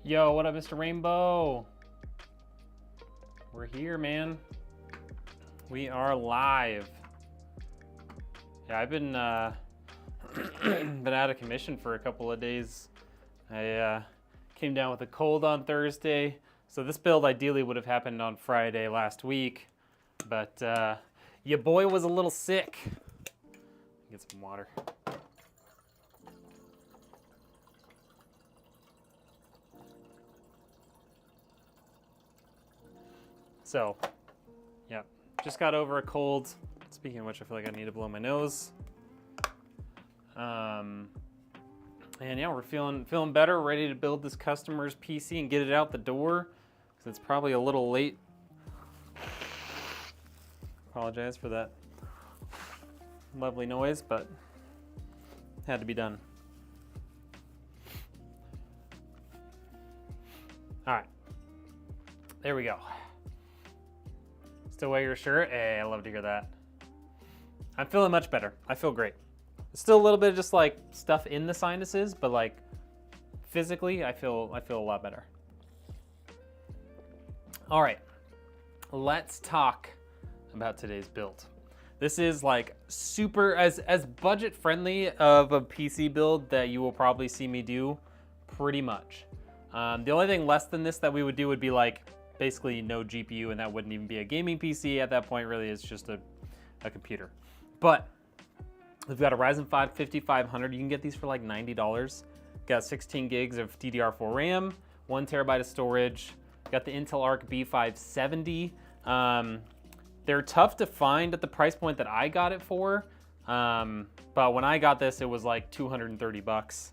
Yo, what up, Mr. Rainbow? We're here, man. We are live. Yeah, I've been been out of commission for a couple of days. I came down with a cold on Thursday, so this build ideally would have happened on Friday last week, but your boy was a little sick. Get some water. So, yeah, just got over a cold. Speaking of which, I feel like I need to blow my nose. And yeah, we're feeling better, ready to build this customer's PC and get it out the door, because it's probably a little late. Apologize for that lovely noise, but it had to be done. All right, there we go. Still wear your shirt? Hey, I love to hear that. I'm feeling much better. I feel great. Still a little bit of just like stuff in the sinuses, but like physically, I feel a lot better. All right, let's talk about today's build. This is like super, as budget friendly of a PC build that you will probably see me do, pretty much. The only thing less than this that we would do would be like basically no GPU, and that wouldn't even be a gaming PC at that point. Really, it's just a computer. But we've got a Ryzen 5 5500. You can get these for like $90. Got 16 gigs of DDR4 RAM, 1 terabyte of storage. Got the Intel Arc B570. They're tough to find at the price point that I got it for. But when I got this, it was like 230 bucks.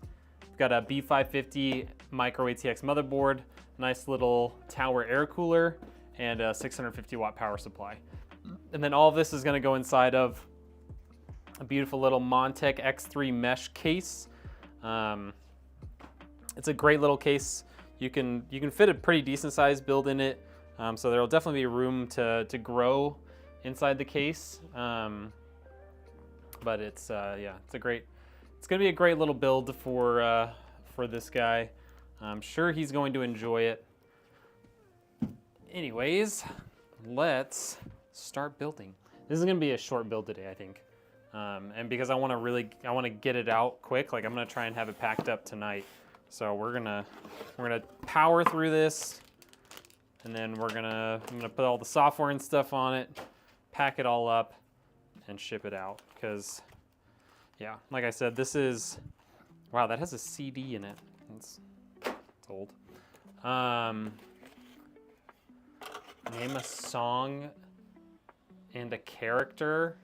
Got a B550 micro ATX motherboard, nice little tower air cooler, and a 650 watt power supply. And then all of this is gonna go inside of a beautiful little Montech X3 mesh case. It's a great little case. You can fit a pretty decent sized build in it. So there'll definitely be room to grow inside the case. But it's yeah, it's gonna be a great little build for this guy. I'm sure he's going to enjoy it. Anyways, let's start building. This is gonna be a short build today, I think. And because I wanna get it out quick, like I'm gonna try and have it packed up tonight. So we're gonna power through this, and then I'm gonna put all the software and stuff on it, pack it all up, and ship it out. Because, yeah, like I said, this is, wow, that has a CD in it. It's old. Name a song and a character.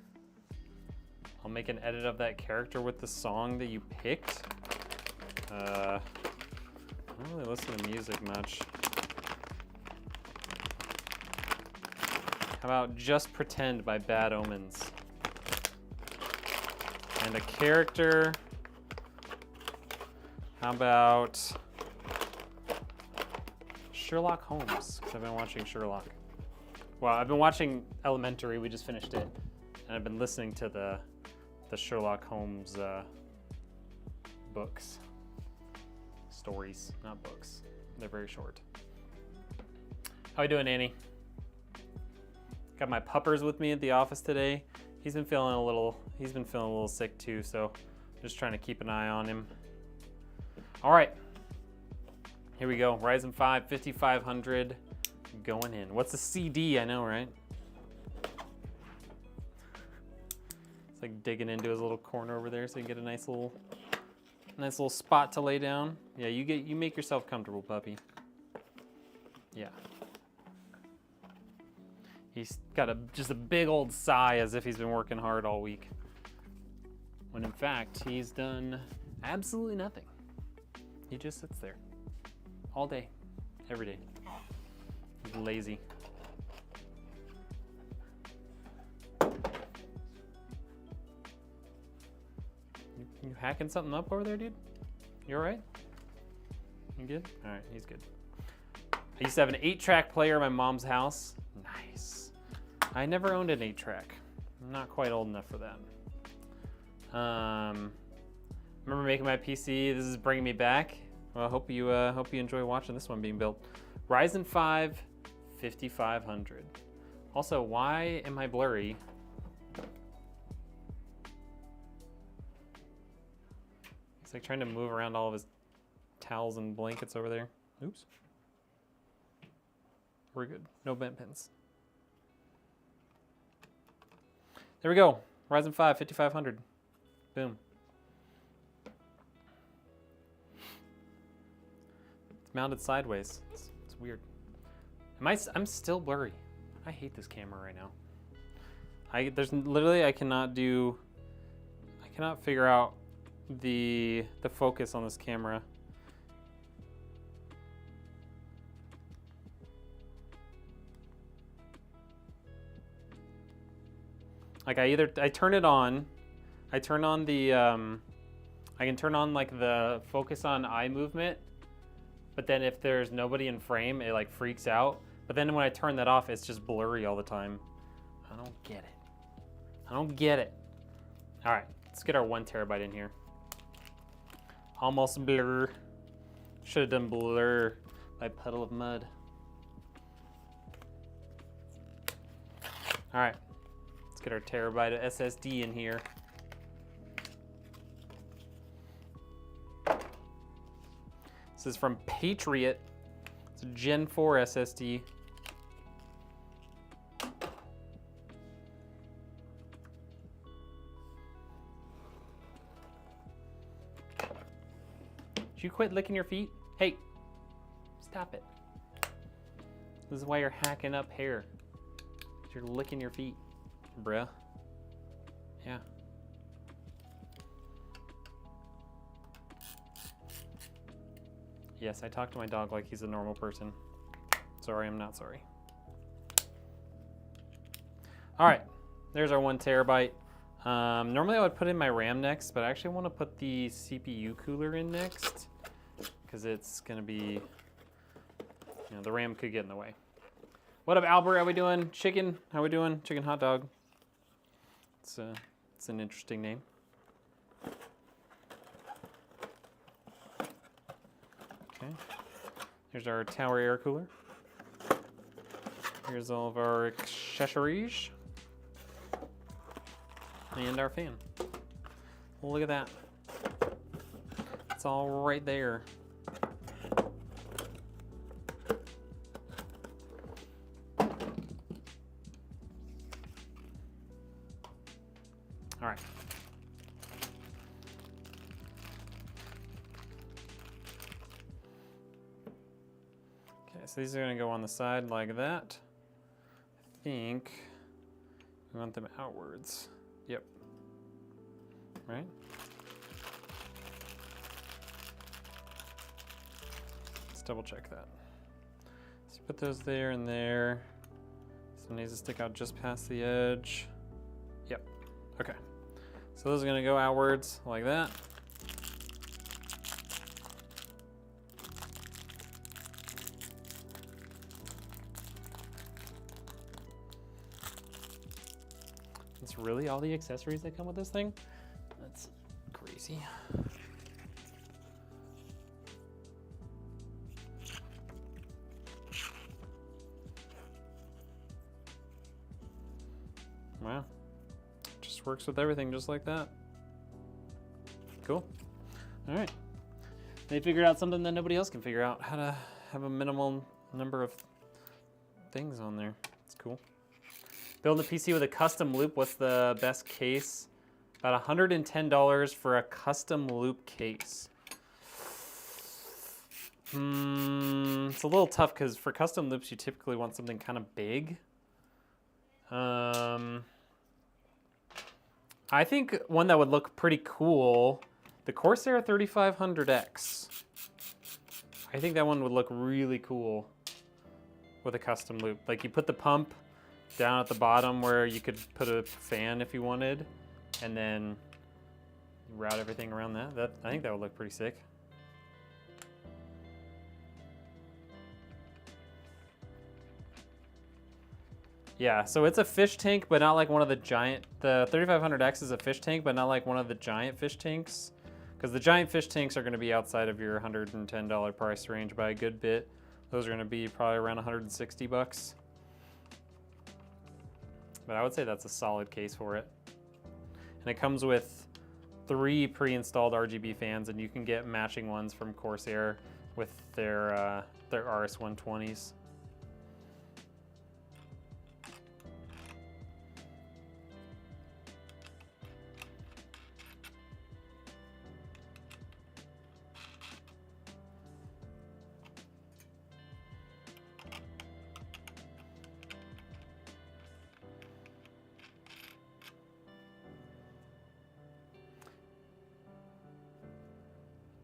I'll make an edit of that character with the song that you picked. I don't really listen to music much. How about Just Pretend by Bad Omens? And a character. How about Sherlock Holmes? Because I've been watching Sherlock. Well, I've been watching Elementary, we just finished it. And I've been listening to the Sherlock Holmes books. Stories, not books. They're very short. How you doing, Annie? Got my puppers with me at the office today. He's been feeling a little sick too, so I'm just trying to keep an eye on him. All right, here we go. Ryzen 5 5500 going in. What's the CD? I know, right? It's like digging into his little corner over there so you get a nice little spot to lay down. Yeah, you make yourself comfortable, puppy. Yeah. He's got just a big old sigh as if he's been working hard all week. When in fact, he's done absolutely nothing. He just sits there all day, every day. He's lazy. You hacking something up over there, dude? You all right? You good? All right, he's good. I used to have an 8-track player in my mom's house. Nice. I never owned an 8-track. I'm not quite old enough for that. Remember making my PC? This is bringing me back. Well, I hope you enjoy watching this one being built. Ryzen 5 5500. Also, why am I blurry? He's like trying to move around all of his towels and blankets over there. Oops. We're good. No bent pins. There we go. Ryzen 5 5500. Boom. It's mounted sideways. It's weird. I'm still blurry. I hate this camera right now. There's literally I cannot figure out the focus on this camera. Like I turn it on, I turn on the I can turn on like the focus on eye movement, but then if there's nobody in frame, it like freaks out. But then when I turn that off, it's just blurry all the time. I don't get it. I don't get it. All right, let's get our 1 terabyte in here. Almost blur. Should have done blur by Puddle of Mud. All right, let's get our terabyte of SSD in here. This is from Patriot. It's a Gen 4 SSD. Did you quit licking your feet? Hey, stop it. This is why you're hacking up hair. You're licking your feet, bruh. Yeah. Yes, I talk to my dog like he's a normal person. Sorry, I'm not sorry. All right, there's our 1 terabyte. Normally I would put in my RAM next, but I actually want to put the CPU cooler in next because it's gonna be, the RAM could get in the way. What up, Albert? How we doing? Chicken? How we doing? Chicken hot dog. It's an interesting name. Okay. Here's our tower air cooler. Here's all of our accessories. And our fan. Look at that. It's all right there. All right. Okay, so these are gonna go on the side like that. I think we want them outwards. Yep. Right? Let's double check that. So put those there and there. This one needs to stick out just past the edge. Yep. Okay. So those are gonna go outwards like that. That's really all the accessories that come with this thing? That's crazy. Wow. Just works with everything just like that. Cool. All right. They figured out something that nobody else can figure out, how to have a minimal number of things on there. It's cool. Building a PC with a custom loop, what's the best case? About $110 for a custom loop case. It's a little tough because for custom loops, you typically want something kind of big. I think one that would look pretty cool, the Corsair 3500X. I think that one would look really cool with a custom loop. Like you put the pump down at the bottom where you could put a fan if you wanted, and then route everything around that. I think that would look pretty sick. Yeah, so it's a fish tank, but not like one of the giant, the 3500X is a fish tank, but not like one of the giant fish tanks. Because the giant fish tanks are going to be outside of your $110 price range by a good bit. Those are going to be probably around 160 bucks. But I would say that's a solid case for it. And it comes with 3 pre-installed RGB fans, and you can get matching ones from Corsair with their RS120s.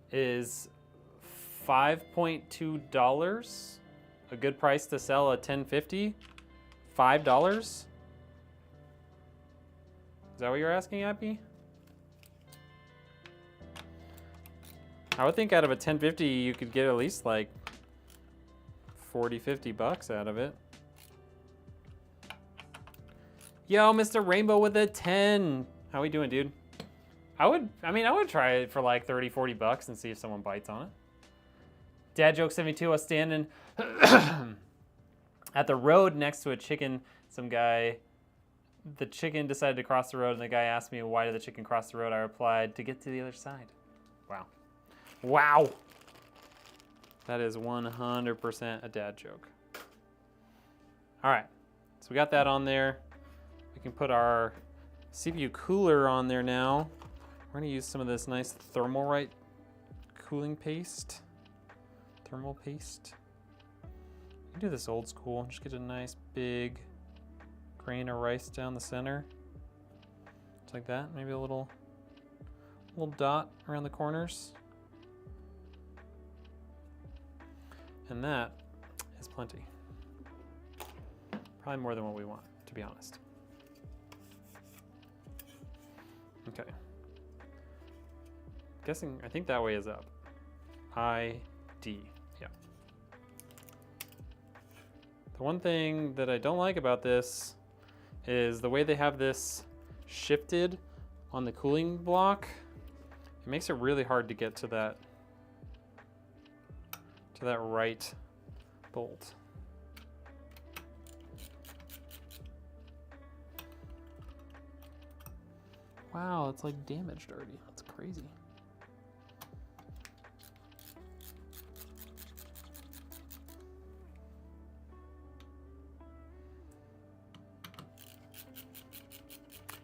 Is $5.2 a good price to sell a 1050? $5? Is that what you're asking, Abby? I would think out of a 1050 you could get at least like 40, 50 bucks out of it. Yo, Mr. Rainbow with a 10. How we doing, dude? I would try it for like 30, 40 bucks and see if someone bites on it. Dad Joke 72, I was standing at the road next to a chicken. The chicken decided to cross the road, and the guy asked me, why did the chicken cross the road? I replied, to get to the other side. Wow. Wow. That is 100% a dad joke. All right, so we got that on there. We can put our CPU cooler on there now. We're gonna use some of this nice Thermalright cooling paste. Thermal paste. You can do this old school. Just get a nice big grain of rice down the center. Just like that. Maybe a little dot around the corners. And that is plenty. Probably more than what we want, to be honest. Okay. Guessing, I think that way is up. ID, yeah. The one thing that I don't like about this is the way they have this shifted on the cooling block. It makes it really hard to get to that right bolt. Wow, it's like damaged already. That's crazy.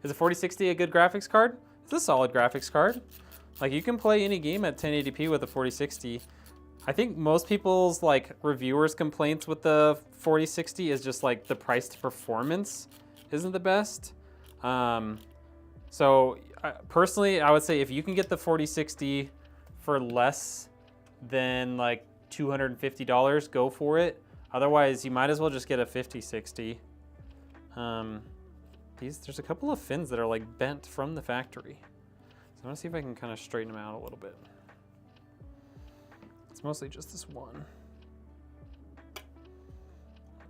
Is a 4060 a good graphics card? It's a solid graphics card. Like, you can play any game at 1080p with a 4060. I think most people's like reviewers' complaints with the 4060 is just like the price to performance isn't the best. So personally, I would say if you can get the 4060 for less than like $250, go for it. Otherwise, you might as well just get a 5060. There's a couple of fins that are like bent from the factory. So I'm gonna see if I can kind of straighten them out a little bit. It's mostly just this one.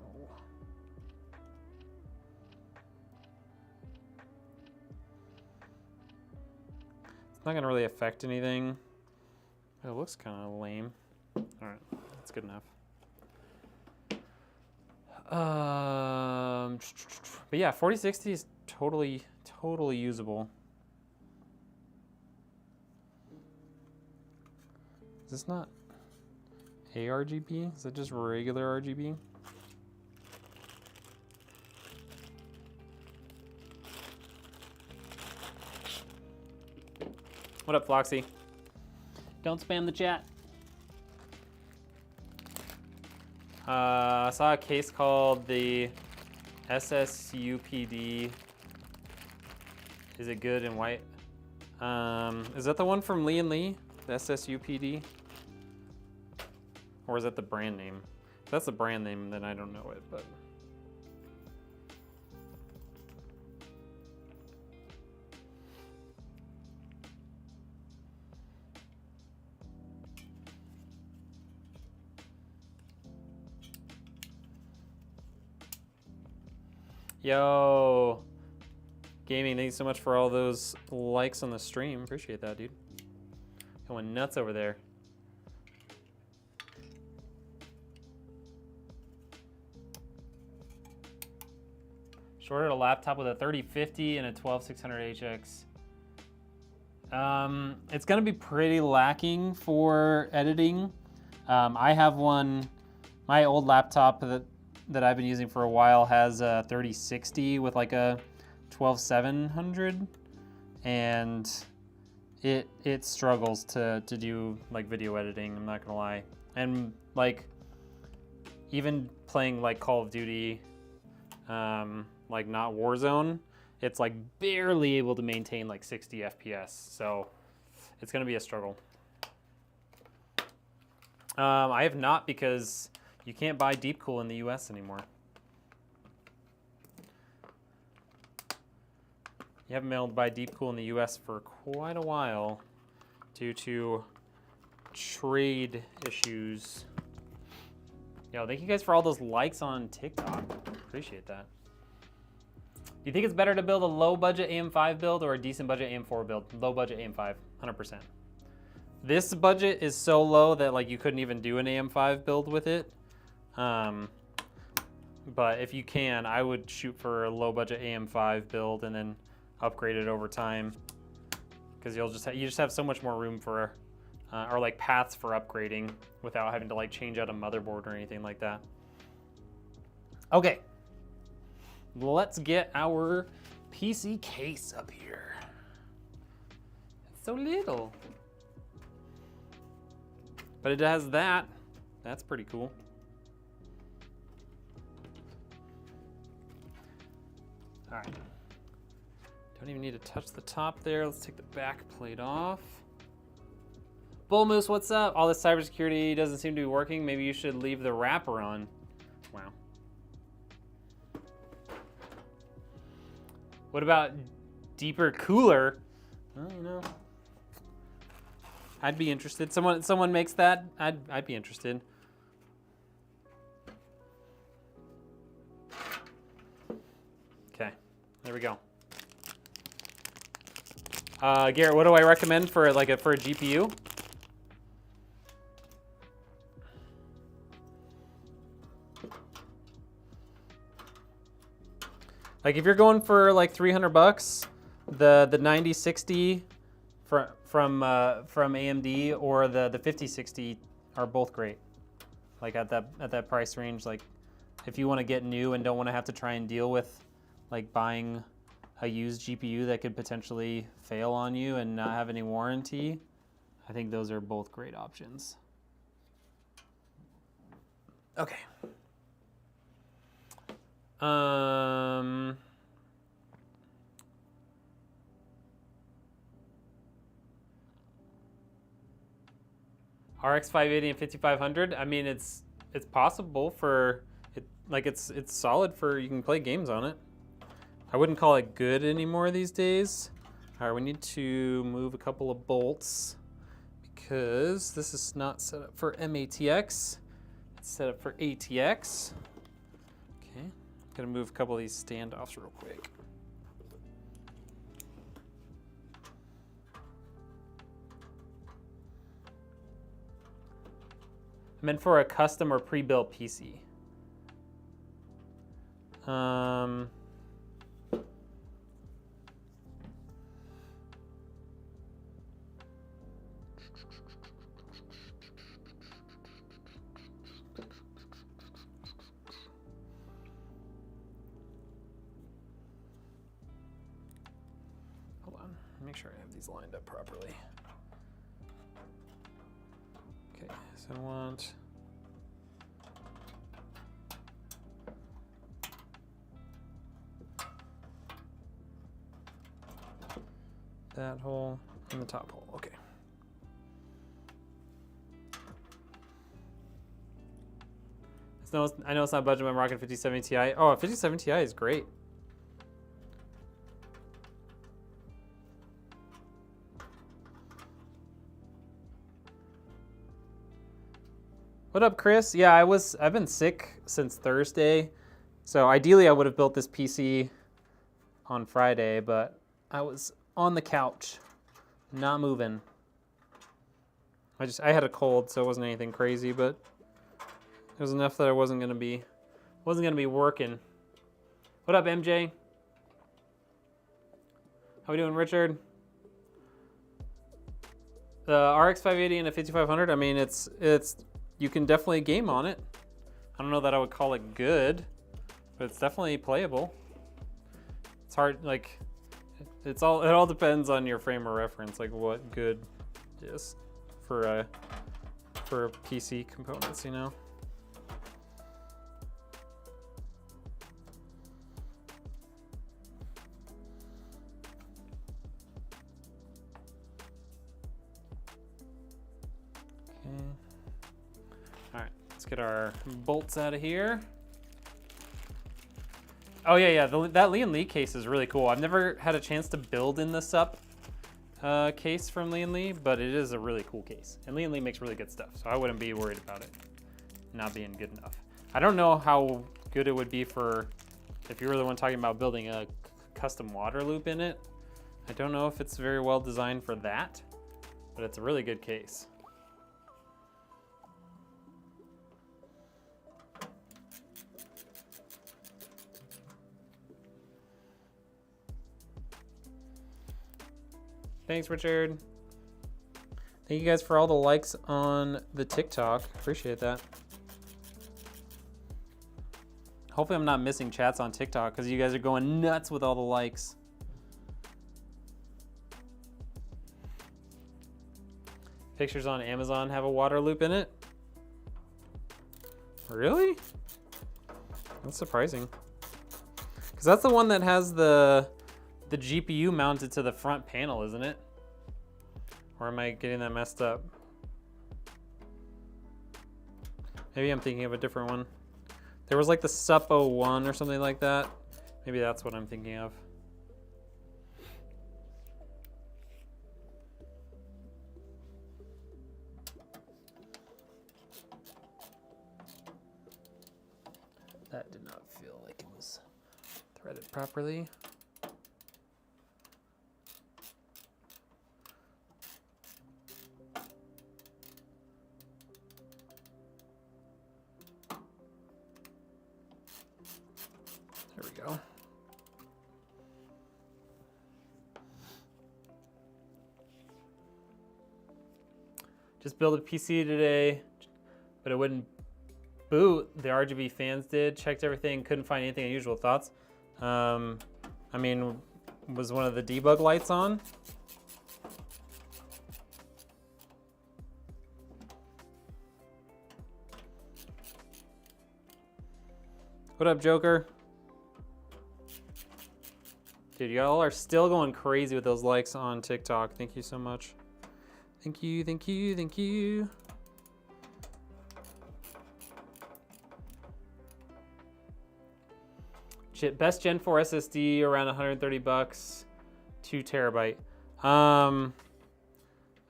Oh. It's not gonna really affect anything. It looks kind of lame. All right, that's good enough. But yeah, 4060 is totally usable. Is this not ARGB? Is it just regular RGB? What up, Floxy? Don't spam the chat. I saw a case called the SSUPD. Is it good in white? Is that the one from Lee & Lee? The SSUPD? Or is that the brand name? If that's the brand name, then I don't know it, but. Yo, Gaming, thank you so much for all those likes on the stream. Appreciate that, dude. Going nuts over there. Shorted a laptop with a 3050 and a 12600HX. It's gonna be pretty lacking for editing. I have one, my old laptop that I've been using for a while has a 3060 with like a 12700, and it struggles to do like video editing, I'm not gonna lie. And like even playing like Call of Duty, like not Warzone, it's like barely able to maintain like 60 FPS. So it's gonna be a struggle. I have not, because you can't buy Deep Cool in the US anymore. You haven't been able to buy Deep Cool in the US for quite a while due to trade issues. Yo, thank you guys for all those likes on TikTok. Appreciate that. Do you think it's better to build a low budget AM5 build or a decent budget AM4 build? Low budget AM5, 100%. This budget is so low that like you couldn't even do an AM5 build with it. But if you can, I would shoot for a low budget AM5 build and then upgrade it over time, because you just have so much more room for or like paths for upgrading without having to like change out a motherboard or anything like that. Okay, let's get our PC case up here. It's so little, but it has that. That's pretty cool. All right. Don't even need to touch the top there. Let's take the back plate off. Bull Moose, what's up? All this cybersecurity doesn't seem to be working. Maybe you should leave the wrapper on. Wow. What about deeper cooler? Well, you know, I'd be interested. Someone makes that, I'd be interested. Okay, there we go. Garrett, what do I recommend for a GPU? Like if you're going for like 300 bucks, the 9060 from AMD or the 5060 are both great. Like at that price range, like if you want to get new and don't want to have to try and deal with like buying a used GPU that could potentially fail on you and not have any warranty, I think those are both great options. Okay. RX 580 and 5500. I mean, it's possible for it. Like it's solid for, you can play games on it. I wouldn't call it good anymore these days. All right, we need to move a couple of bolts because this is not set up for MATX. It's set up for ATX. Okay, gonna move a couple of these standoffs real quick. I meant for a custom or pre-built PC. Hold on, make sure I have these lined up properly. Okay, so I want that hole and the top hole. Okay. I know it's not budget, but I'm rocking 5070 Ti. Oh, 5070 Ti is great. What up, Chris? Yeah, I've been sick since Thursday. So ideally I would have built this PC on Friday, but I was on the couch, not moving. I had a cold, so it wasn't anything crazy, but it was enough that I wasn't gonna be working. What up, MJ? How we doing, Richard? The RX 580 and a 5500. I mean, it's you can definitely game on it. I don't know that I would call it good, but it's definitely playable. It's hard, like it all depends on your frame of reference, like what good is for PC components, you know. Okay. All right, let's get our bolts out of here. Oh yeah, that Lian Li case is really cool. I've never had a chance to build in the SUP case from Lian Li, but it is a really cool case. And Lian Li makes really good stuff, so I wouldn't be worried about it not being good enough. I don't know how good it would be for, if you were the one talking about building a custom water loop in it. I don't know if it's very well designed for that, but it's a really good case. Thanks, Richard. Thank you guys for all the likes on the TikTok. Appreciate that. Hopefully I'm not missing chats on TikTok because you guys are going nuts with all the likes. Pictures on Amazon have a water loop in it? Really? That's surprising. Because that's the one that has the GPU mounted to the front panel, isn't it? Or am I getting that messed up? Maybe I'm thinking of a different one. There was like the SUP 01 or something like that. Maybe that's what I'm thinking of. That did not feel like it was threaded properly. There we go. Just built a PC today, but it wouldn't boot. The RGB fans did. Checked everything, couldn't find anything unusual. Thoughts? I mean, was one of the debug lights on? What up, Joker? Dude, y'all are still going crazy with those likes on TikTok. Thank you so much. Thank you, thank you, thank you. Best Gen 4 SSD around 130 bucks, 2 terabyte. I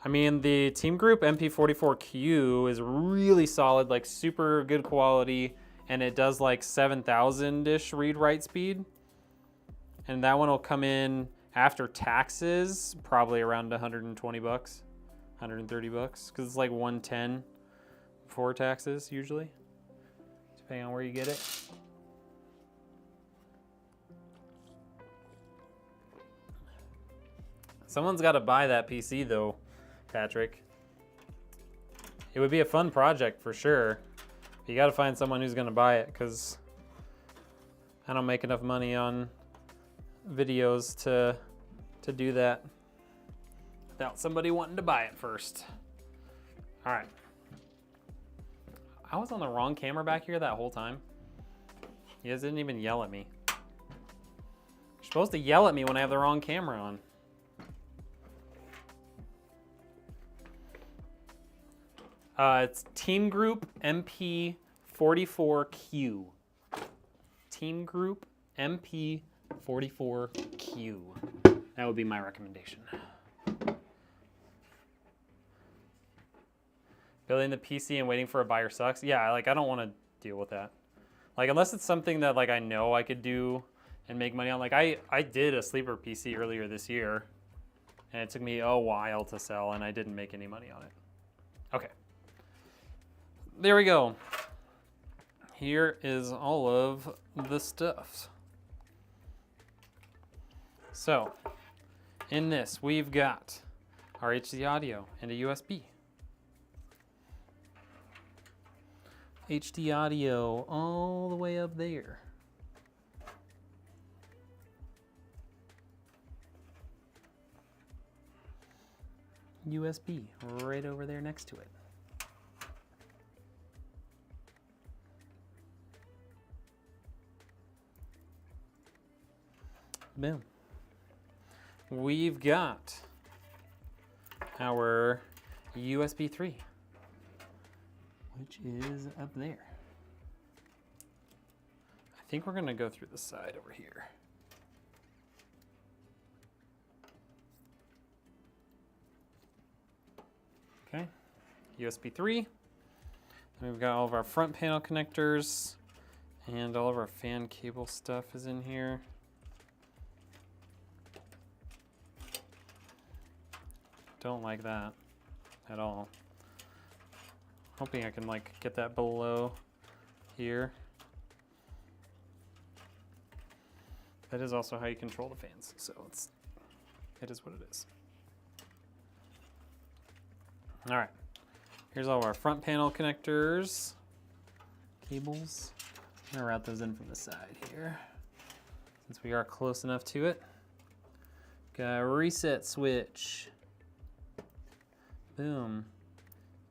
mean, the Team Group MP44Q is really solid, like super good quality, and it does like 7,000-ish read-write speed. And that one will come in after taxes, probably around 120 bucks, 130 bucks, because it's like 110 before taxes usually, depending on where you get it. Someone's got to buy that PC though, Patrick. It would be a fun project for sure. You got to find someone who's going to buy it, because I don't make enough money on videos to do that without somebody wanting to buy it first. All right. I was on the wrong camera back here that whole time. You guys didn't even yell at me. You're supposed to yell at me when I have the wrong camera on. It's Team Group MP44Q. Team Group MP44Q. That would be my recommendation. Building the PC and waiting for a buyer sucks. Yeah, like I don't want to deal with that. Like unless it's something that like I know I could do and make money on. Like I did a sleeper PC earlier this year, and it took me a while to sell, and I didn't make any money on it. Okay. There we go. Here is all of the stuff. So, in this, we've got our HD audio and a USB. HD audio all the way up there. USB right over there next to it. Boom. We've got our USB 3, which is up there. I think we're gonna go through the side over here. Okay, USB 3. Then we've got all of our front panel connectors and all of our fan cable stuff is in here. Don't like that at all. Hoping I can like get that below here. That is also how you control the fans, so it is what it is. All right, here's all of our front panel connectors, cables. I'm gonna route those in from the side here, since we are close enough to it. Got a reset switch. Boom.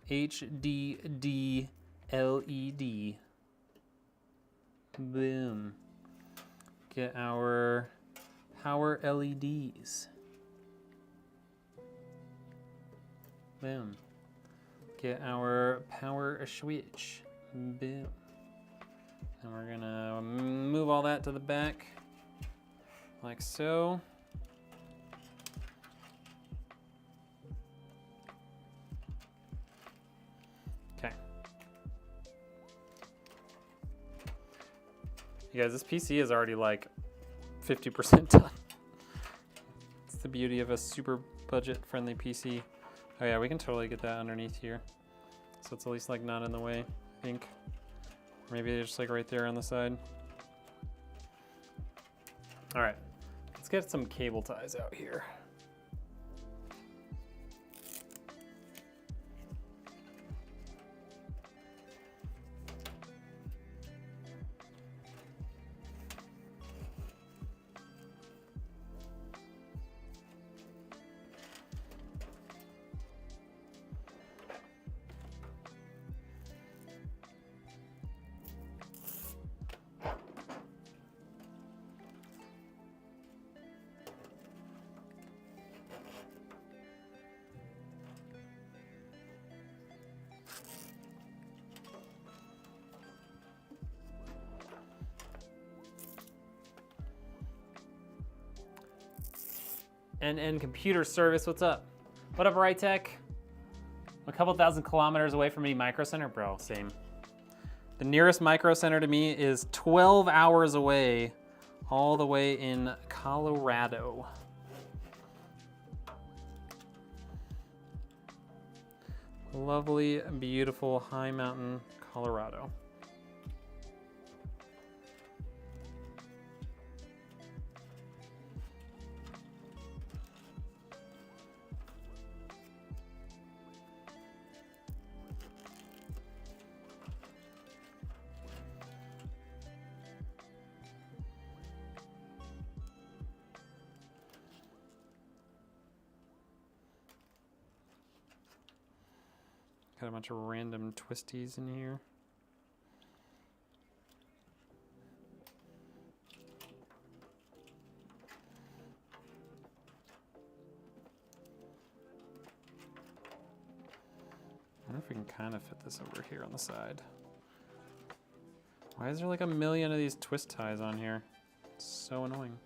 HDD LED. Boom. Get our power LEDs. Boom. Get our power switch. Boom. And we're gonna move all that to the back like so. Okay. You guys, this PC is already like 50% done. It's the beauty of a super budget friendly PC. Oh yeah, we can totally get that underneath here. So it's at least like not in the way, I think. Maybe just like right there on the side. All right, let's get some cable ties out here. NN Computer Service, what's up? What up, Right Tech? A couple thousand kilometers away from any micro center? Bro, same. The nearest micro center to me is 12 hours away, all the way in Colorado. Lovely, beautiful, high mountain Colorado. Got a bunch of random twisties in here. I wonder if we can kind of fit this over here on the side. Why is there like a million of these twist ties on here? It's so annoying.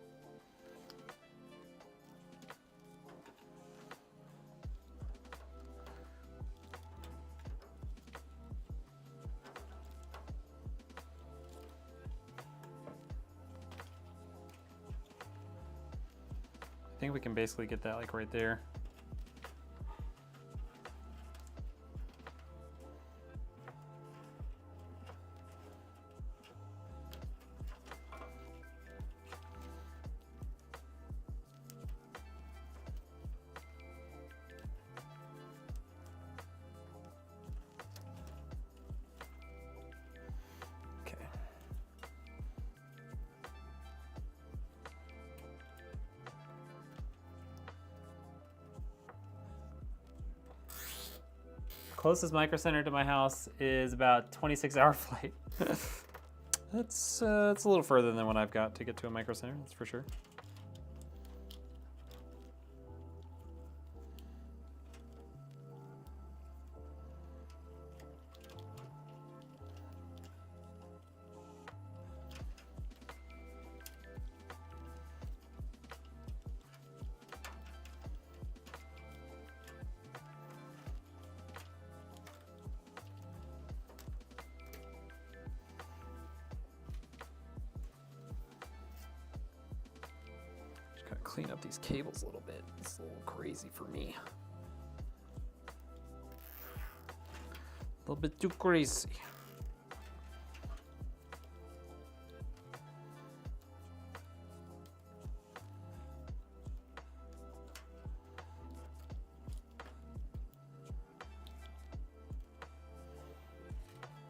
I think we can basically get that like right there. closest micro center to my house is about 26-hour flight. It's a little further than what I've got to get to a micro center, that's for sure. Gotta clean up these cables a little bit. It's a little crazy for me. A little bit too crazy.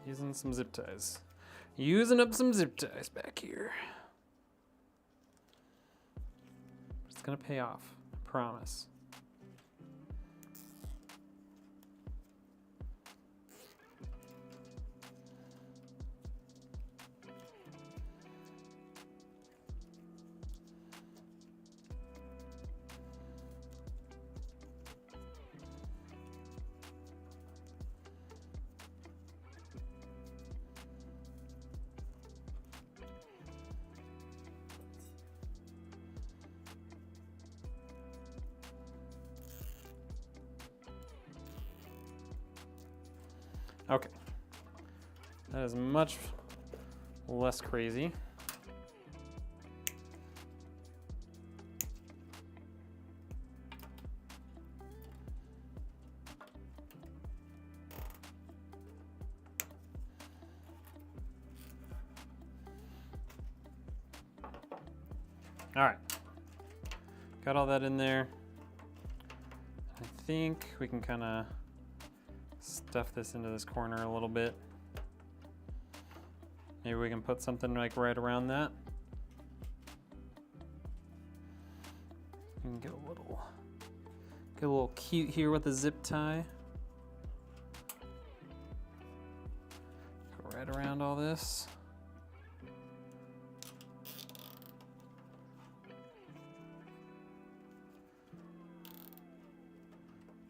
Using some zip ties. Using up some zip ties back here. It's gonna pay off, I promise. Okay, that is much less crazy. All right, got all that in there. I think we can kind of stuff this into this corner a little bit. Maybe we can put something like right around that. And get a little cute here with the zip tie. Go right around all this.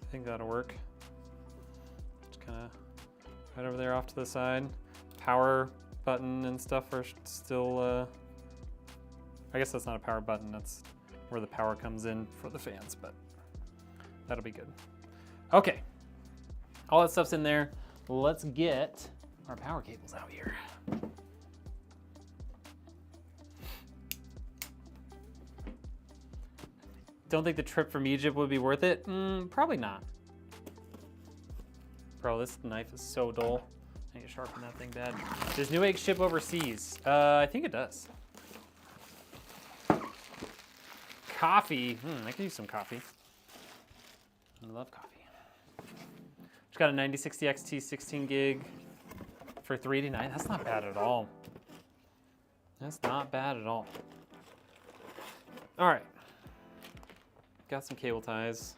I think that'll work. Kind of right over there off to the side. Power button and stuff are still, I guess that's not a power button, that's where the power comes in for the fans, but that'll be good. Okay, all that stuff's in there. Let's get our power cables out here. Don't think the trip from Egypt would be worth it? Probably not. Bro, this knife is so dull. I need to sharpen that thing bad. Does Newegg ship overseas? I think it does. Coffee. I could use some coffee. I love coffee. Just got a 9060 XT 16 gig for $389. That's not bad at all. That's not bad at all. All right. Got some cable ties.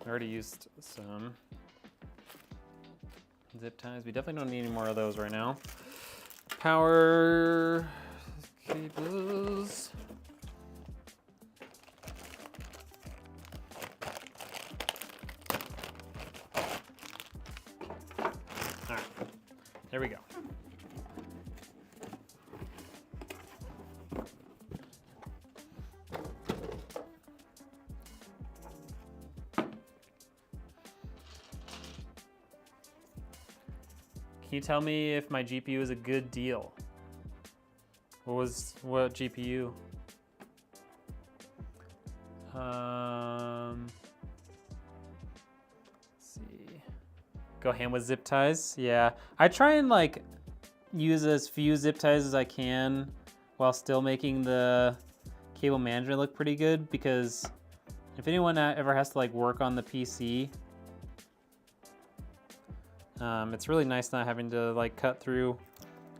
I already used some zip ties. We definitely don't need any more of those right now. Power cables. All right, there we go. Can you tell me if my GPU is a good deal? What GPU? Let's see. Go ham with zip ties. Yeah, I try and like use as few zip ties as I can while still making the cable management look pretty good, because if anyone ever has to like work on the PC, it's really nice not having to like cut through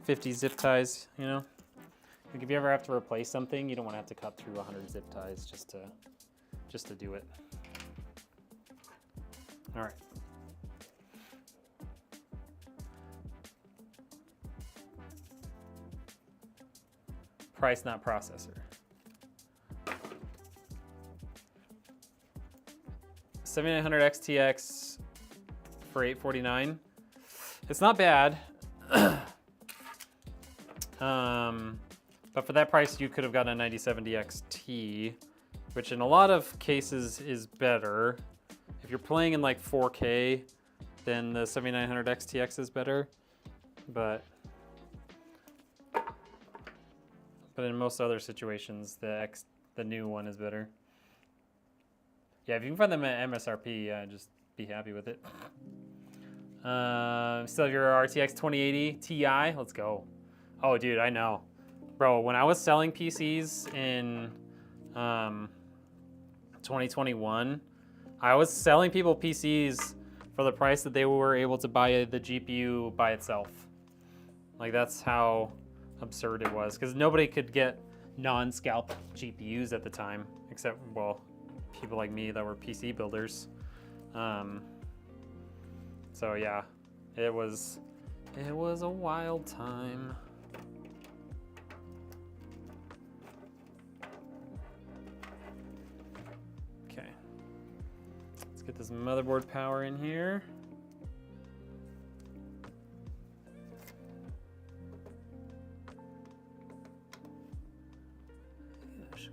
50 zip ties, you know? Like if you ever have to replace something, you don't want to have to cut through 100 zip ties just to do it. All right. Price, not processor. 7900 XTX for $849. It's not bad. But for that price, you could have gotten a 9070 XT, which in a lot of cases is better. If you're playing in like 4K, then the 7900 XTX is better. But in most other situations, the new one is better. Yeah, if you can find them at MSRP, just be happy with it. Still have your RTX 2080 Ti. Let's go. Oh, dude, I know. Bro, when I was selling PCs in 2021, I was selling people PCs for the price that they were able to buy the GPU by itself. Like, that's how absurd it was, because nobody could get non-scalp GPUs at the time, except, well, people like me that were PC builders. So yeah, it was a wild time. Okay, let's get this motherboard power in here.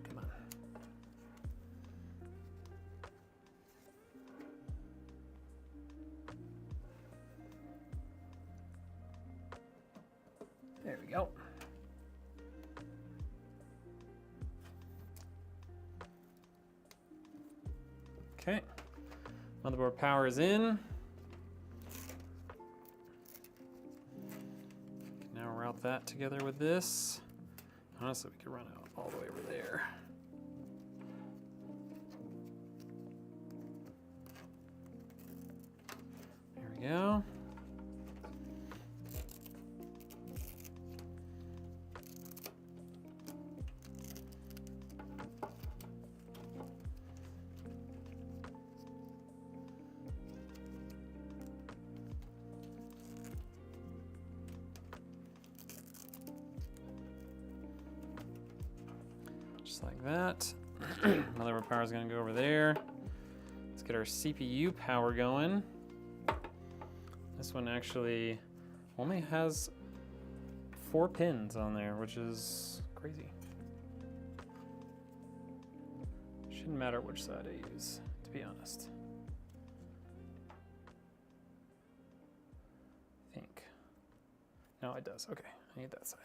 Come on. There we go. Okay, motherboard power is in. Now route that together with this. Honestly, we could run out all the way over there. There we go. Just like that. Motherboard power is going to go over there. Let's get our CPU power going. This one actually only has 4 pins on there, which is crazy. Shouldn't matter which side I use, to be honest. I think. No, it does. Okay, I need that side.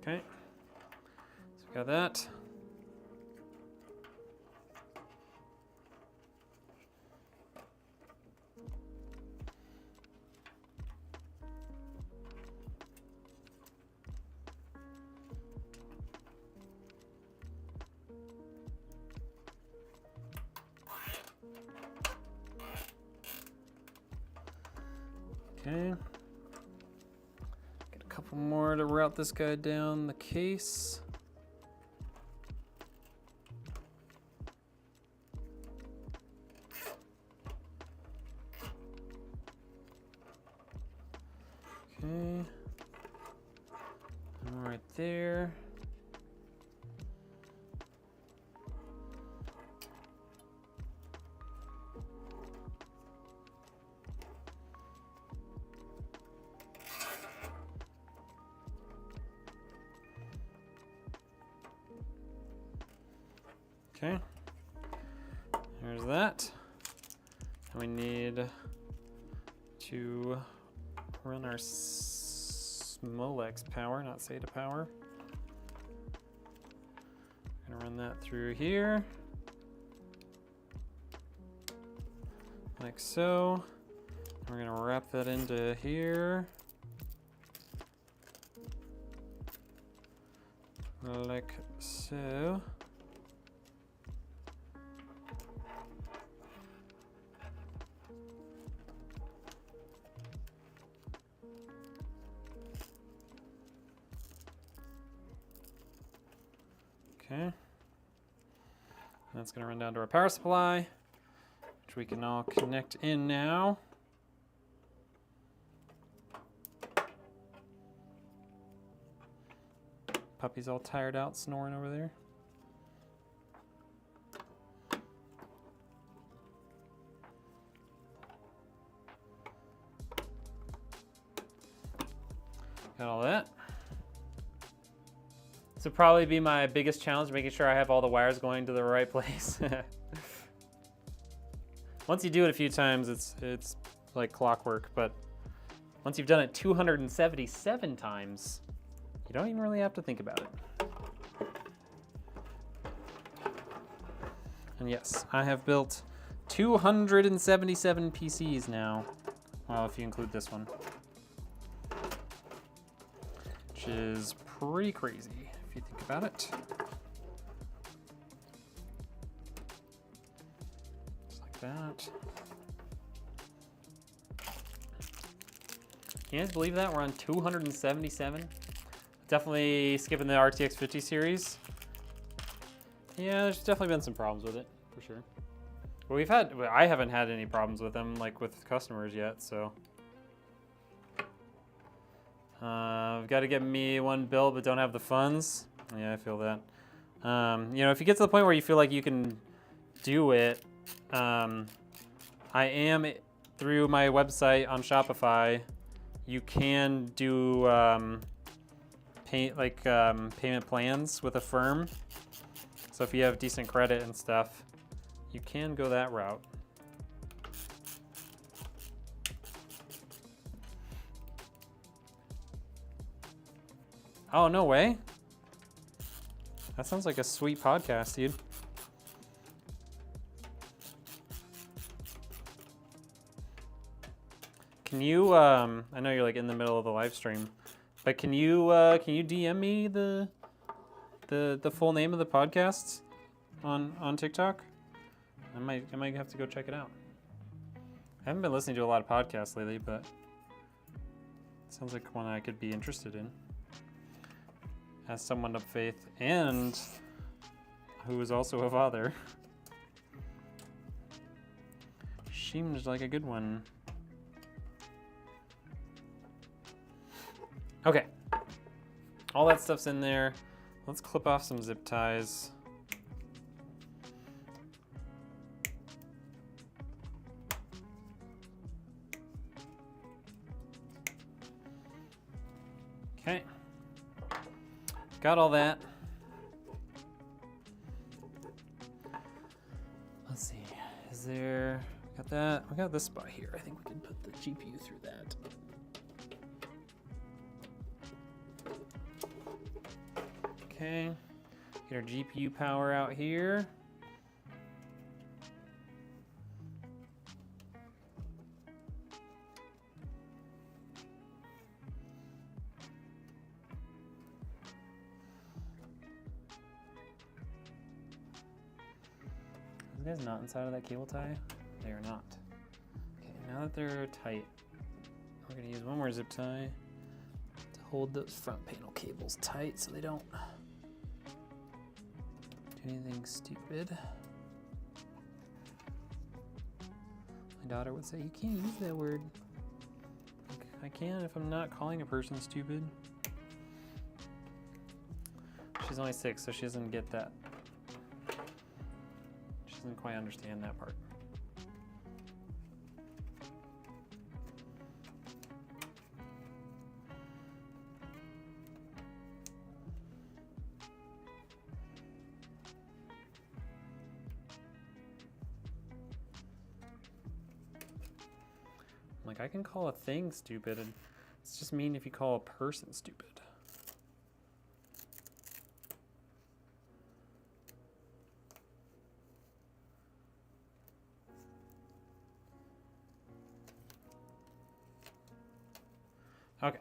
Okay, so we got that. Okay. Get a couple more to route this guy down the case. Okay. And right there. Okay, there's that. And we need to run our Molex power, not SATA power. We're gonna run that through here, like so. We're gonna wrap that into here, like so. Okay. That's going to run down to our power supply, which we can all connect in now. Puppy's all tired out, snoring over there. Got all that. This would probably be my biggest challenge, making sure I have all the wires going to the right place. Once you do it a few times, it's like clockwork, but once you've done it 277 times, you don't even really have to think about it. And yes, I have built 277 PCs now. Well, if you include this one. Which is pretty crazy, if you think about it. Just like that. Can you guys believe that? We're on 277. Definitely skipping the RTX 50 series. Yeah, there's definitely been some problems with it, for sure. Well, I haven't had any problems with them, like with customers yet, so. I've got to get me one built, but don't have the funds. Yeah, I feel that. You know, if you get to the point where you feel like you can do it, I am, through my website on Shopify, you can do payment plans with a firm. So if you have decent credit and stuff, you can go that route. Oh, no way. That sounds like a sweet podcast, dude. Can you, I know you're like in the middle of the live stream, but can you DM me the full name of the podcast on TikTok? I might have to go check it out. I haven't been listening to a lot of podcasts lately, but it sounds like one I could be interested in. As someone of faith and who is also a father. Seems like a good one. Okay. All that stuff's in there. Let's clip off some zip ties. Okay. Got all that. Let's see. Is there... Got that. We got this spot here. I think we can put the GPU through that. Okay. Get our GPU power out here. Are these guys not inside of that cable tie? They are not. Okay, now that they're tight, we're gonna use one more zip tie to hold those front panel cables tight so they don't do anything stupid. My daughter would say, you can't use that word. I can if I'm not calling a person stupid. She's only 6, so she doesn't get that. She doesn't quite understand that part. Like, I can call a thing stupid, and it's just mean if you call a person stupid. Okay.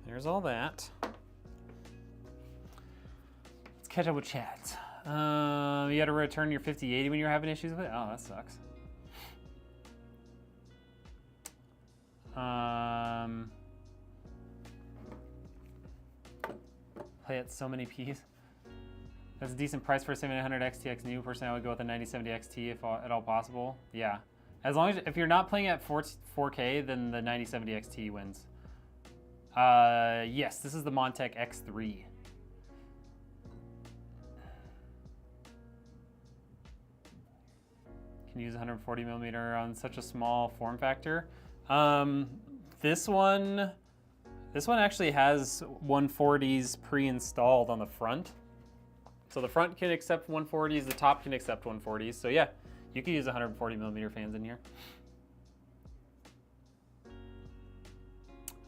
There's all that. Let's catch up with chat. You had to return your 5080 when you're having issues with it? Oh, that sucks. Play at so many Ps. That's a decent price for a 7800 XTX new. Personally, I would go with a 9070 XT if at all possible. Yeah. As long as, if you're not playing at 4K, then the 9070 XT wins. Yes, this is the Montech X3. Can use 140 millimeter on such a small form factor. This one actually has 140s pre-installed on the front. So the front can accept 140s, the top can accept 140s. So yeah, you can use 140 millimeter fans in here.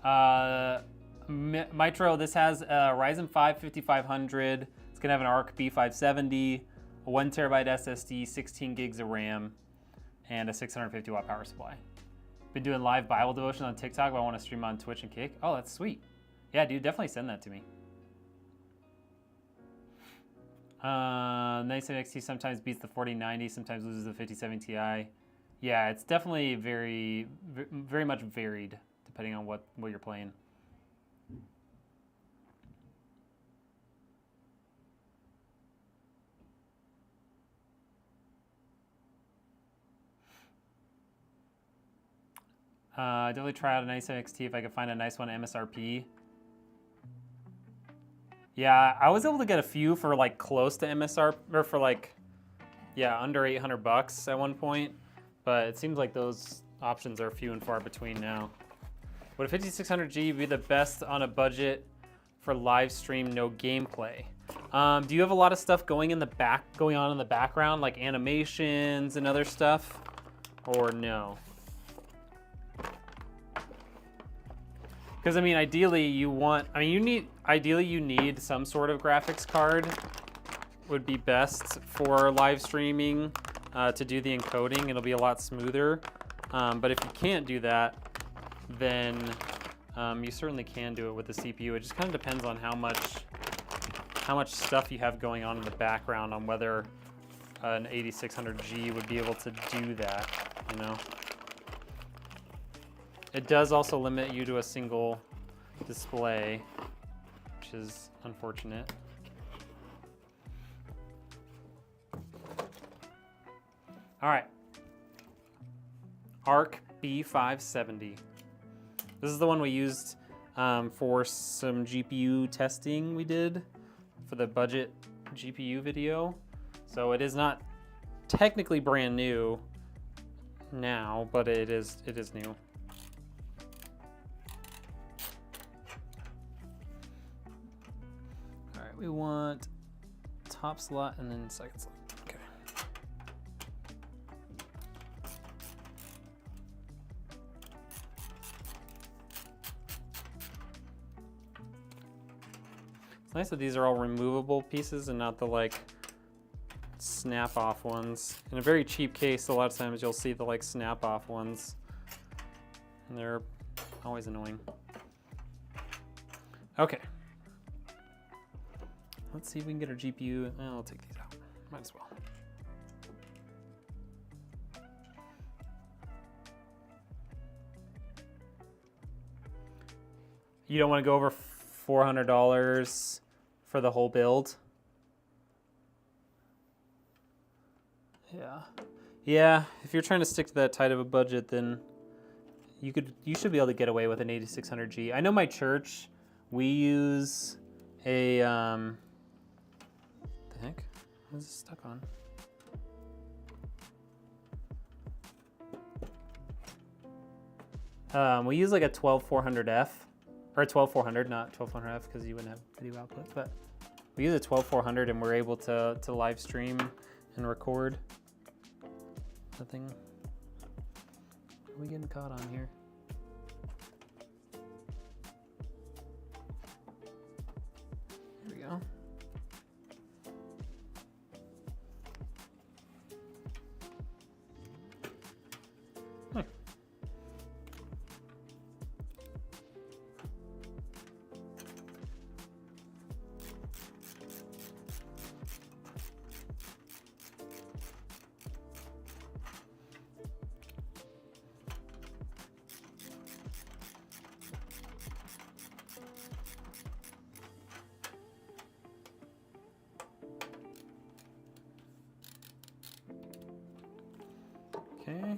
Mitro, this has a Ryzen 5 5500. It's gonna have an ARC B570, a 1 terabyte SSD, 16 gigs of RAM, and a 650 watt power supply. Been doing live Bible devotion on TikTok, but I want to stream on Twitch and Kick. Oh, that's sweet. Yeah, dude, definitely send that to me. 97 XT sometimes beats the 4090, sometimes loses the 5070 Ti. Yeah, it's definitely very much varied depending on what you're playing. Definitely try out a 97 XT if I could find a nice one MSRP. Yeah, I was able to get a few for like close to MSRP, or for like, yeah, under 800 bucks at one point, but it seems like those options are few and far between now. Would a 5600G be the best on a budget for live stream, no gameplay? Do you have a lot of stuff going on in the background, like animations and other stuff, or no? Because I mean, ideally you need some sort of graphics card. Would be best for live streaming to do the encoding. It'll be a lot smoother. But if you can't do that, then you certainly can do it with the CPU. It just kind of depends on how much stuff you have going on in the background, on whether an 8600G would be able to do that, you know? It does also limit you to a single display, which is unfortunate. All right, ARC B570. This is the one we used for some GPU testing we did for the budget GPU video. So it is not technically brand new now, but it is new. All right, we want top slot and then second slot. Okay. It's nice that these are all removable pieces and not the like snap off ones. In a very cheap case, a lot of times you'll see the like snap off ones, and they're always annoying. Okay. Let's see if we can get our GPU. I'll take these out. Might as well. You don't want to go over $400 for the whole build? Yeah, if you're trying to stick to that tight of a budget, then you should be able to get away with an 8600G. I know my church, we use a what the heck? What is this stuck on? We use like a 12400F, or a 12400, not 12400F because you wouldn't have video output, but we use a 12400 and we're able to live stream and record. Nothing. Are we getting caught on here? Here we go.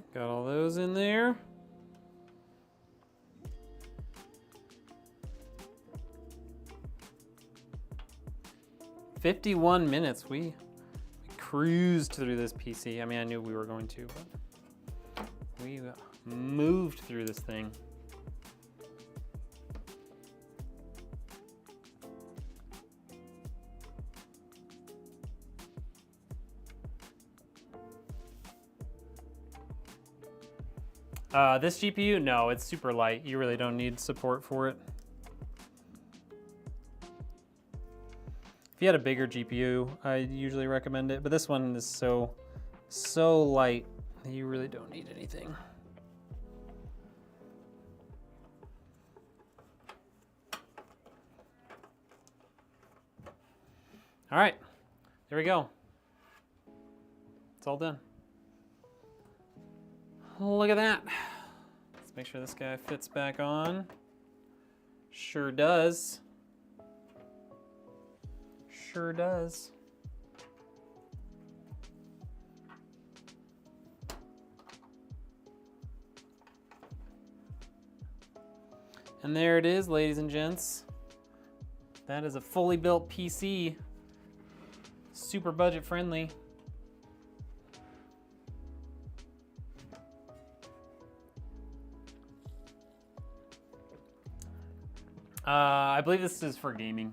Okay, got all those in there. $51. We cruised through this PC. I mean, I knew we were going to, but we moved through this thing. This GPU, no, it's super light. You really don't need support for it. If you had a bigger GPU, I usually recommend it, but this one is so light that you really don't need anything. All right, there we go. It's all done. Look at that. Let's make sure this guy fits back on. Sure does. Sure does. And there it is, ladies and gents. That is a fully built PC. Super budget friendly. I believe this is for gaming.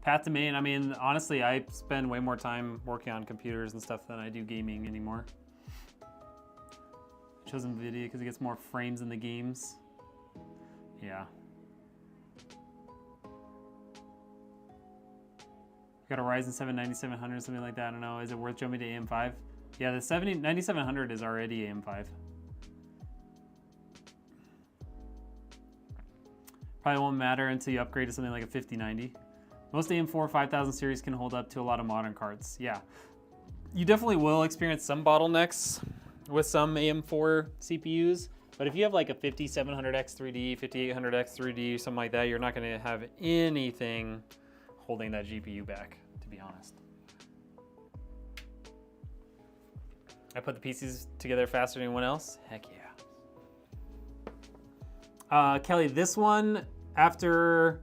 Path to main, I mean, honestly, I spend way more time working on computers and stuff than I do gaming anymore. I chose Nvidia because it gets more frames in the games. Yeah. Got a Ryzen 7 9700, something like that. I don't know. Is it worth jumping to AM5? Yeah, the 9700 is already AM5. Probably won't matter until you upgrade to something like a 5090. Most AM4 5000 series can hold up to a lot of modern cards. Yeah, you definitely will experience some bottlenecks with some AM4 CPUs, but if you have like a 5700X3D, 5800X3D, something like that, you're not going to have anything holding that GPU back, to be honest. I put the pieces together faster than anyone else? Heck yeah. Kelly, this one, after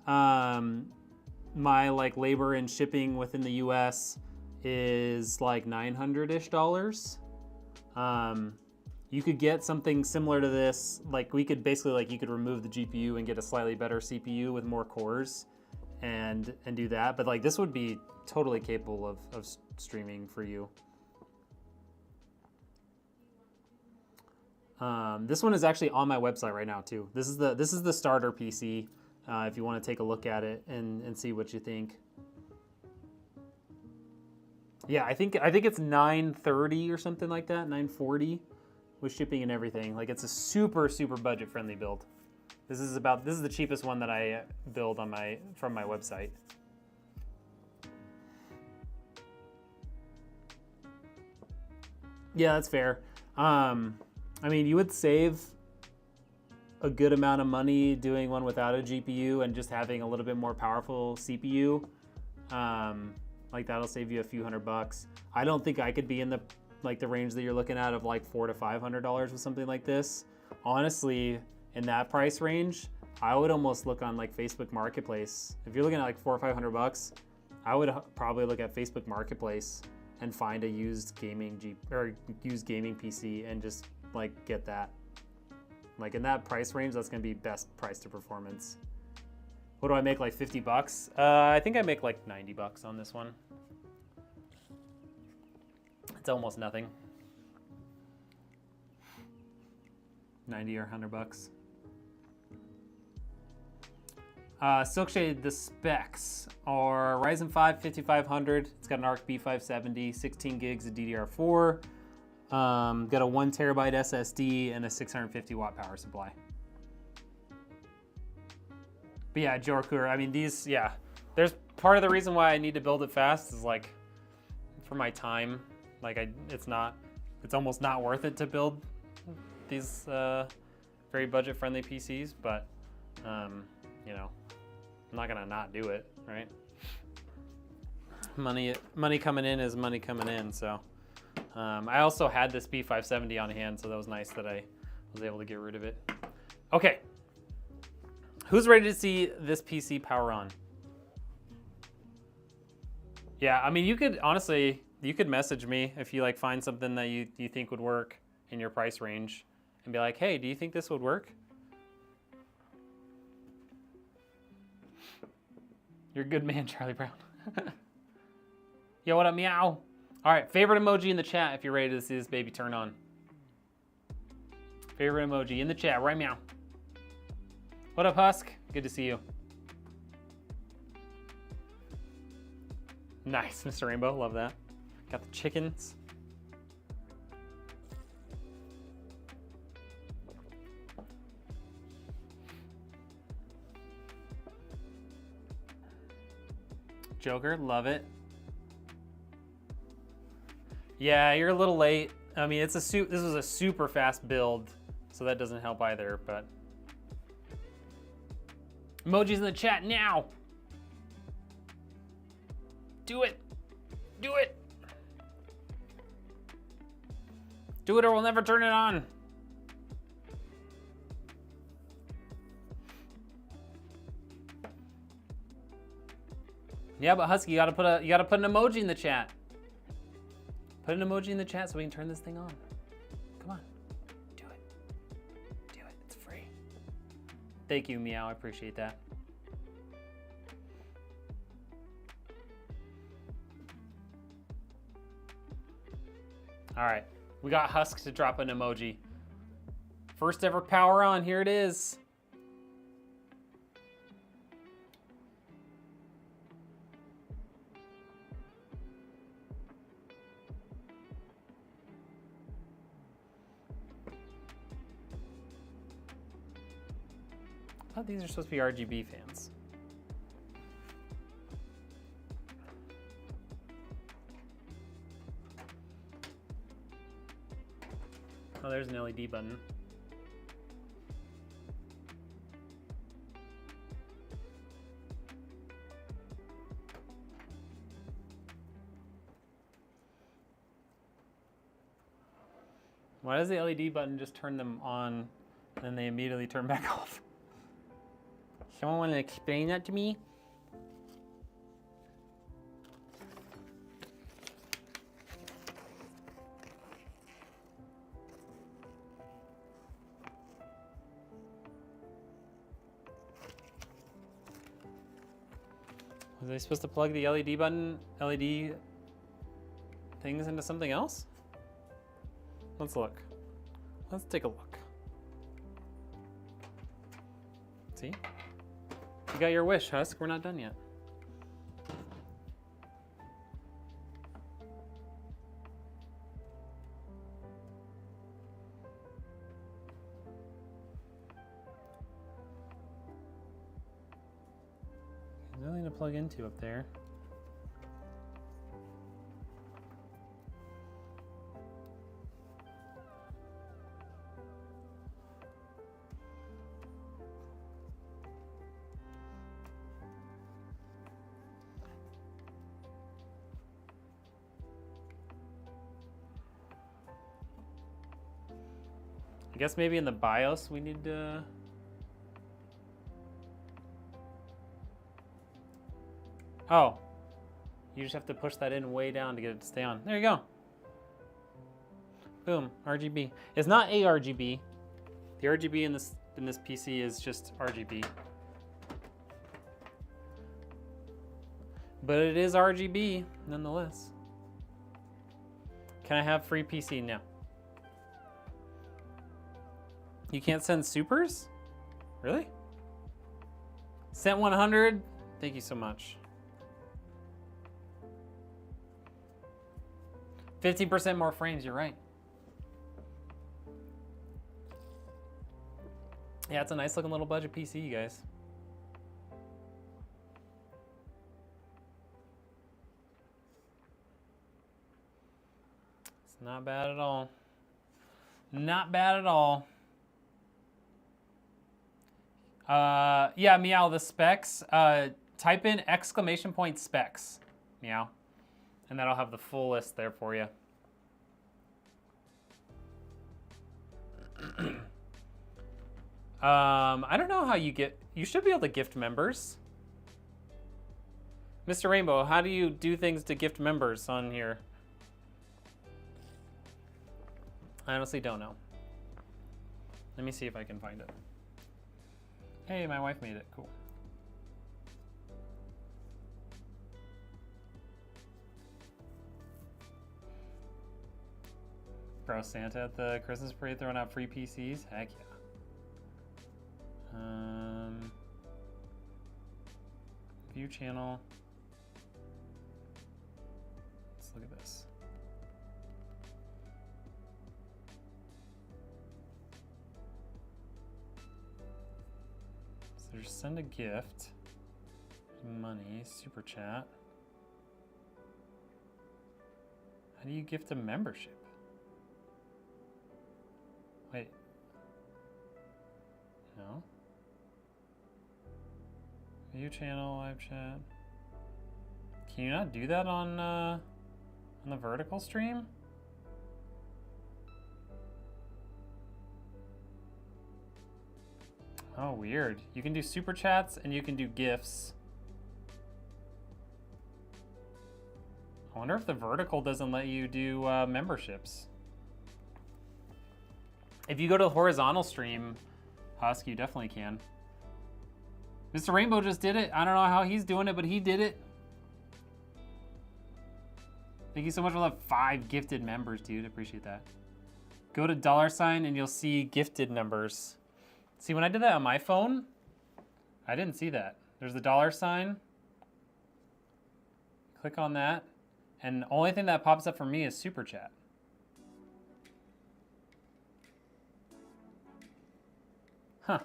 my like labor and shipping within the US is like $900-ish. You could get something similar to this. Like we could basically, like you could remove the GPU and get a slightly better CPU with more cores and do that. But like this would be totally capable of streaming for you. This one is actually on my website right now too. This is the starter PC. If you want to take a look at it and see what you think. Yeah, I think it's $930 or something like that, $940 with shipping and everything. Like it's a super budget friendly build. This is the cheapest one that I build on from my website. Yeah, that's fair. I mean, you would save a good amount of money doing one without a GPU and just having a little bit more powerful CPU. Like that'll save you a few $100. I don't think I could be in the range that you're looking at of like $400 to $500 with something like this. Honestly, in that price range, I would almost look on like Facebook Marketplace. If you're looking at like $400 or $500, I would probably look at Facebook Marketplace and find a used gaming PC and just like get that. Like in that price range, that's gonna be best price to performance. What do I make, like $50? I think I make like $90 on this one. It's almost nothing. 90 or $100. Silkshade, the specs are Ryzen 5 5500. It's got an ARC B570, 16 gigs of DDR4. Got a 1 terabyte SSD and a 650 watt power supply. But yeah, Jorkur, I mean these, yeah. There's part of the reason why I need to build it fast is like, for my time, like it's almost not worth it to build these very budget friendly PCs, but you know, I'm not gonna not do it, right? Money coming in is money coming in, so. I also had this B570 on hand, so that was nice that I was able to get rid of it. Okay. Who's ready to see this PC power on? Yeah, I mean, you could, honestly, you could message me if you like find something that you think would work in your price range and be like, hey, do you think this would work? You're a good man, Charlie Brown. Yo, what up, meow? All right, favorite emoji in the chat if you're ready to see this baby turn on. Favorite emoji in the chat, right meow. What up, Husk? Good to see you. Nice, Mr. Rainbow, love that. Got the chickens. Joker, love it. Yeah, you're a little late. I mean, this was a super fast build, so that doesn't help either, but. Emojis in the chat now. Do it. Do it. Do it or we'll never turn it on. Yeah, but Husky, you gotta put an emoji in the chat. Put an emoji in the chat so we can turn this thing on. Come on. Do it. Do it. It's free. Thank you, Meow. I appreciate that. All right. We got Husk to drop an emoji. First ever power on. Here it is. I thought these are supposed to be RGB fans. Oh, there's an LED button. Why does the LED button just turn them on and then they immediately turn back off? Someone want to explain that to me? Was I supposed to plug the LED button, LED things into something else? Let's look. Let's take a look. See? You got your wish, Husk. We're not done yet. There's nothing to plug into up there. I guess maybe in the BIOS we need to... Oh. You just have to push that in way down to get it to stay on. There you go. Boom, RGB. It's not ARGB. The RGB in this PC is just RGB. But it is RGB nonetheless. Can I have free PC now? You can't send supers? Really? Sent 100? Thank you so much. 15% more frames, you're right. Yeah, it's a nice looking little budget PC, you guys. It's not bad at all. Not bad at all. Yeah, meow, the specs. Type in ! specs, meow. And that'll have the full list there for you. I don't know how you should be able to gift members. Mr. Rainbow, how do you do things to gift members on here? I honestly don't know. Let me see if I can find it. Hey, my wife made it, cool. Bro, Santa at the Christmas parade throwing out free PCs? Heck yeah. View channel. Let's look at this. So just send a gift. Money, super chat. How do you gift a membership? Wait. No. View channel, live chat. Can you not do that on the vertical stream? Oh, weird. You can do super chats and you can do gifts. I wonder if the vertical doesn't let you do memberships. If you go to the horizontal stream, Husk, you definitely can. Mr. Rainbow just did it. I don't know how he's doing it, but he did it. Thank you so much for the 5 gifted members, dude. Appreciate that. Go to $ and you'll see gifted numbers. See, when I did that on my phone, I didn't see that. There's the $. Click on that. And the only thing that pops up for me is super chat. Huh.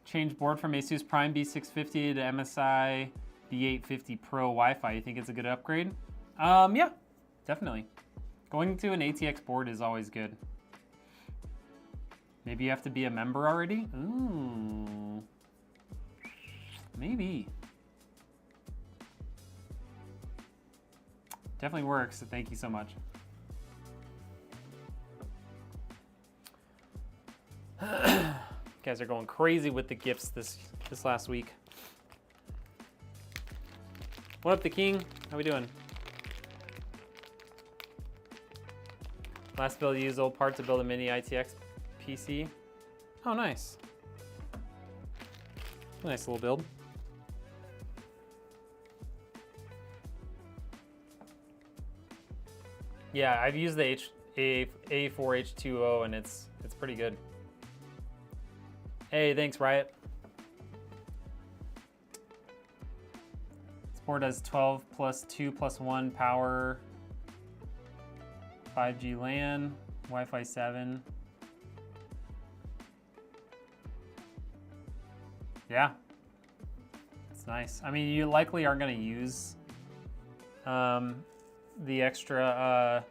Change board from Asus Prime B650 to MSI B850 Pro Wi-Fi. You think it's a good upgrade? Yeah, definitely. Going to an ATX board is always good. Maybe you have to be a member already? Ooh. Maybe. Definitely works, so thank you so much. Guys are going crazy with the gifts this last week. What up, the king? How we doing? Last build used old part to build a mini ITX PC. Oh, nice. Nice little build. Yeah, I've used the A4H2O and it's pretty good. Hey, thanks, Riot. This board has 12 plus 2 plus 1 power, 5G LAN, Wi-Fi 7. Yeah, it's nice. I mean, you likely aren't going to use the extra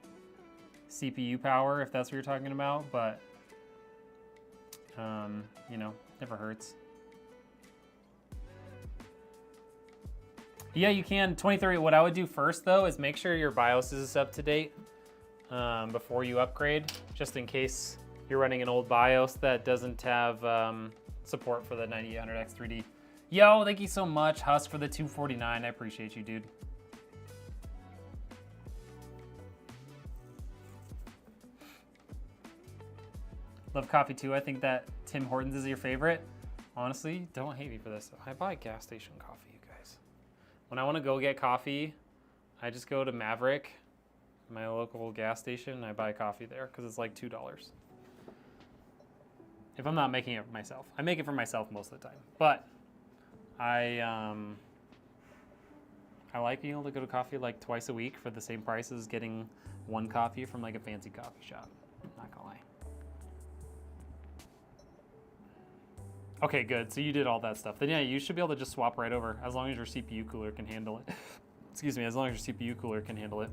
CPU power if that's what you're talking about, but you know, never hurts. Yeah, you can. 2030. What I would do first though is make sure your BIOS is up to date before you upgrade, just in case you're running an old BIOS that doesn't have support for the 9800X 3D. Yo, thank you so much, Husk, for the 249. I appreciate you, dude. Love coffee too. I think that Tim Hortons is your favorite. Honestly, don't hate me for this. I buy gas station coffee, you guys. When I want to go get coffee, I just go to Maverick, my local gas station, and I buy coffee there because it's like $2. If I'm not making it for myself. I make it for myself most of the time. But I like being able to go to coffee like twice a week for the same price as getting one coffee from like a fancy coffee shop. Not gonna lie. Okay, good. So you did all that stuff. Then yeah, you should be able to just swap right over as long as your CPU cooler can handle it. Excuse me, as long as your CPU cooler can handle it.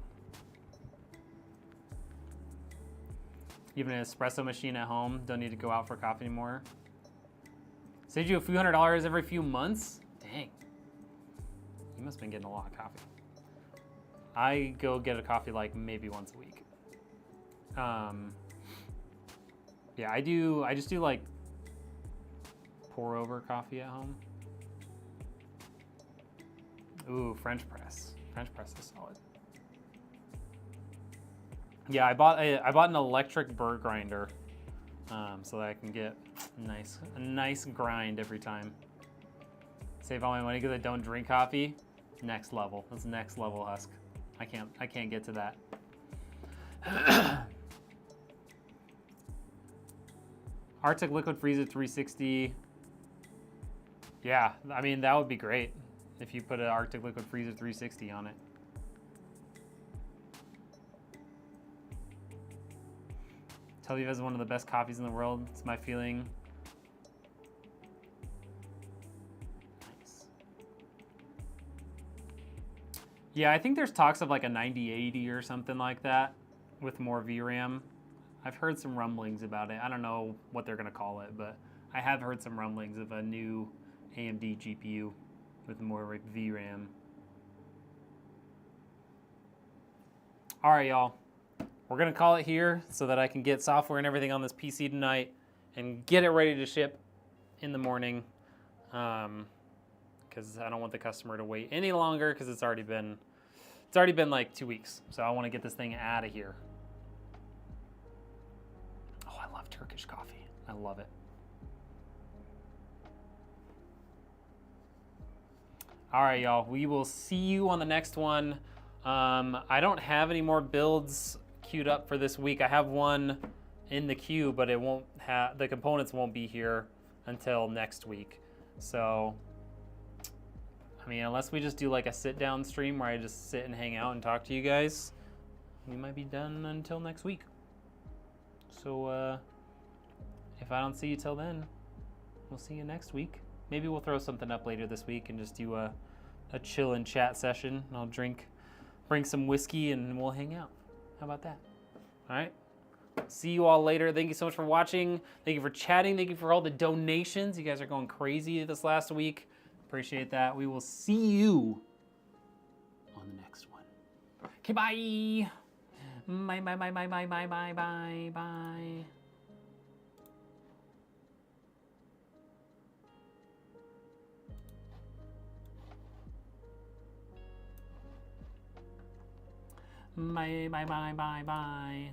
You have an espresso machine at home. Don't need to go out for coffee anymore. Saved you a few $100s every few months? Dang. You must have been getting a lot of coffee. I go get a coffee like maybe once a week. Yeah, I just do like pour over coffee at home. Ooh, French press. French press is solid. Yeah, I bought an electric burr grinder so that I can get a nice grind every time. Save all my money because I don't drink coffee. Next level. That's next level, Husk. I can't get to that. Arctic Liquid Freezer 360. Yeah, I mean, that would be great if you put an Arctic Liquid Freezer 360 on it. Teleview has one of the best coffees in the world. It's my feeling. Nice. Yeah, I think there's talks of like a 9080 or something like that with more VRAM. I've heard some rumblings about it. I don't know what they're gonna call it, but I have heard some rumblings of a new AMD GPU with more VRAM. All right, y'all. We're gonna call it here so that I can get software and everything on this PC tonight and get it ready to ship in the morning. Because I don't want the customer to wait any longer because it's already been like 2 weeks. So I want to get this thing out of here. Oh, I love Turkish coffee. I love it. All right, y'all. We will see you on the next one. I don't have any more builds queued up for this week. I have one in the queue, but it won't have, the components won't be here until next week. So, I mean, unless we just do like a sit down stream where I just sit and hang out and talk to you guys, we might be done until next week. So, if I don't see you till then, we'll see you next week. Maybe we'll throw something up later this week and just do a chill and chat session. I'll bring some whiskey and we'll hang out. How about that? All right. See you all later. Thank you so much for watching. Thank you for chatting. Thank you for all the donations. You guys are going crazy this last week. Appreciate that. We will see you on the next one. Okay, bye. Bye, bye, bye, bye, bye, bye, bye, bye, bye. Bye, bye, bye, bye, bye.